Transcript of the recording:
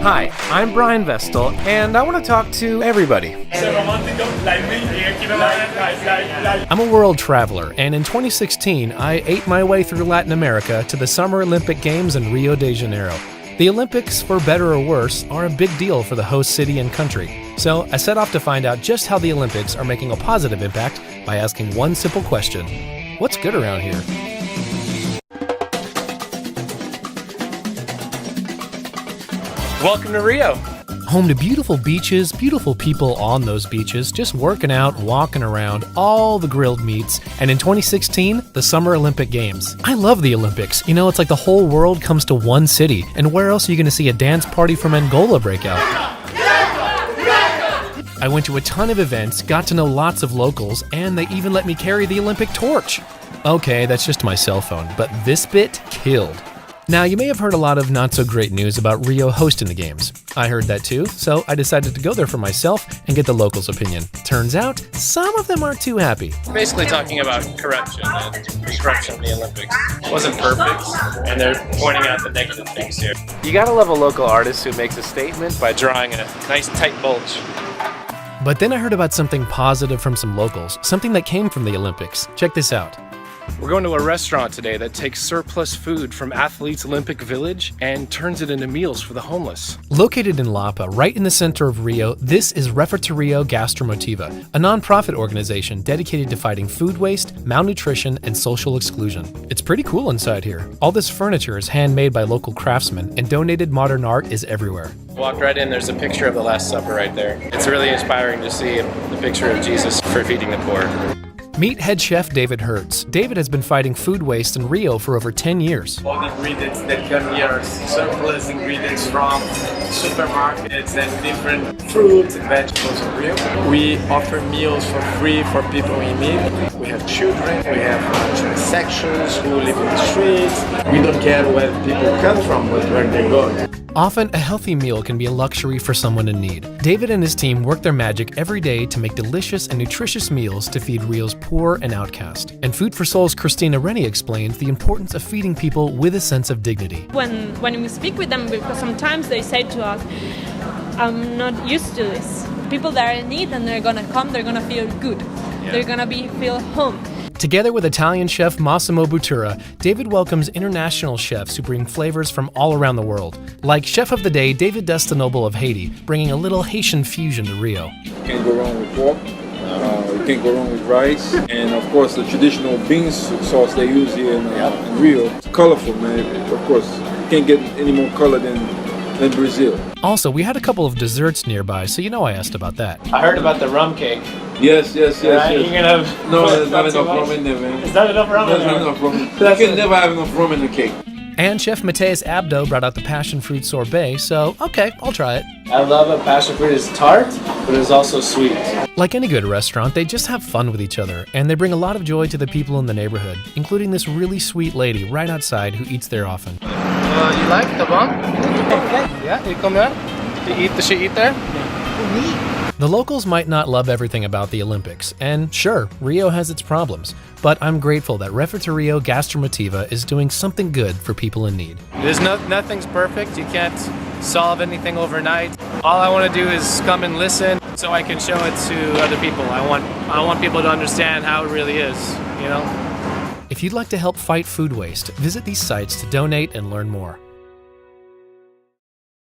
Hi, I'm Brian Vestal, and I want to talk to everybody. I'm a world traveler, and in 2016, I ate my way through Latin America to the Summer Olympic Games in Rio de Janeiro. The Olympics, for better or worse, are a big deal for the host city and country. So I set off to find out just how the Olympics are making a positive impact by asking one simple question: what's good around here? Welcome to Rio. Home to beautiful beaches, beautiful people on those beaches, just working out, walking around, all the grilled meats, and in 2016, the Summer Olympic Games. I love the Olympics. You know, it's like the whole world comes to one city, and where else are you going to see a dance party from Angola break out? I went to a ton of events, got to know lots of locals, and they even let me carry the Olympic torch. Okay, that's just my cell phone, but this bit killed. Now, you may have heard a lot of not-so-great news about Rio hosting the games. I heard that too, so I decided to go there for myself and get the locals' opinion. Turns out, some of them aren't too happy. Basically talking about corruption and the corruption of the Olympics. It wasn't perfect, and they're pointing out the negative things here. You gotta love a local artist who makes a statement By drawing a nice tight bulge. But then I heard about something positive from some locals, something that came from the Olympics. Check this out. We're going to a restaurant today that takes surplus food from athletes' Olympic Village and turns it into meals for the homeless. Located in Lapa, right in the center of Rio, this is Refeterrio Gastromotiva, a non-profit organization dedicated to fighting food waste, malnutrition, and social exclusion. It's pretty cool inside here. All this furniture is handmade by local craftsmen, and donated modern art is everywhere. Walked right in, there's a picture of the Last Supper right there. It's really inspiring to see the picture of Jesus for feeding the poor. Meet head chef David Hertz. David has been fighting food waste in Rio for over 10 years. All the ingredients that come here are surplus ingredients from supermarkets and different fruits and vegetables of Rio. We offer meals for free for people in need. We have children, we have transsexuals who live in the streets. We don't care where people come from, but where they go. Often, a healthy meal can be a luxury for someone in need. David and his team work their magic every day to make delicious and nutritious meals to feed Rio's poor and outcast. And Food for Soul's Christina Rennie explains the importance of feeding people with a sense of dignity. When we speak with them, because sometimes they say to us, I'm not used to this. People that are in need and they're gonna come, they're gonna feel good. Yeah. They're gonna feel home. Together with Italian chef Massimo Bottura, David welcomes international chefs who bring flavors from all around the world. Like Chef of the Day, David Destanoble of Haiti, bringing a little Haitian fusion to Rio. You can't go wrong with pork, you can't go wrong with rice, and of course the traditional bean sauce they use here in Rio. It's colorful, man. Of course, you can't get any more color than Brazil. Also, we had a couple of desserts nearby, so you know I asked about that. I heard about the rum cake. Yes. Right? You're gonna have no, there's not enough rum in there, man. Is that enough rum in there? There's not enough rum. You can never have enough rum in the cake. And Chef Mateus Abdo brought out the passion fruit sorbet, so okay, I'll try it. I love a passion fruit. It's tart, but it's also sweet. Like any good restaurant, they just have fun with each other, and they bring a lot of joy to the people in the neighborhood, including this really sweet lady right outside who eats there often. You like the bun? Yeah, you come here? She eat there? The locals might not love everything about the Olympics, and sure, Rio has its problems, but I'm grateful that Refeterrio Gastromotiva is doing something good for people in need. Nothing's perfect. You can't solve anything overnight. All I want to do is come and listen so I can show it to other people. I want people to understand how it really is, you know? If you'd like to help fight food waste, visit these sites to donate and learn more.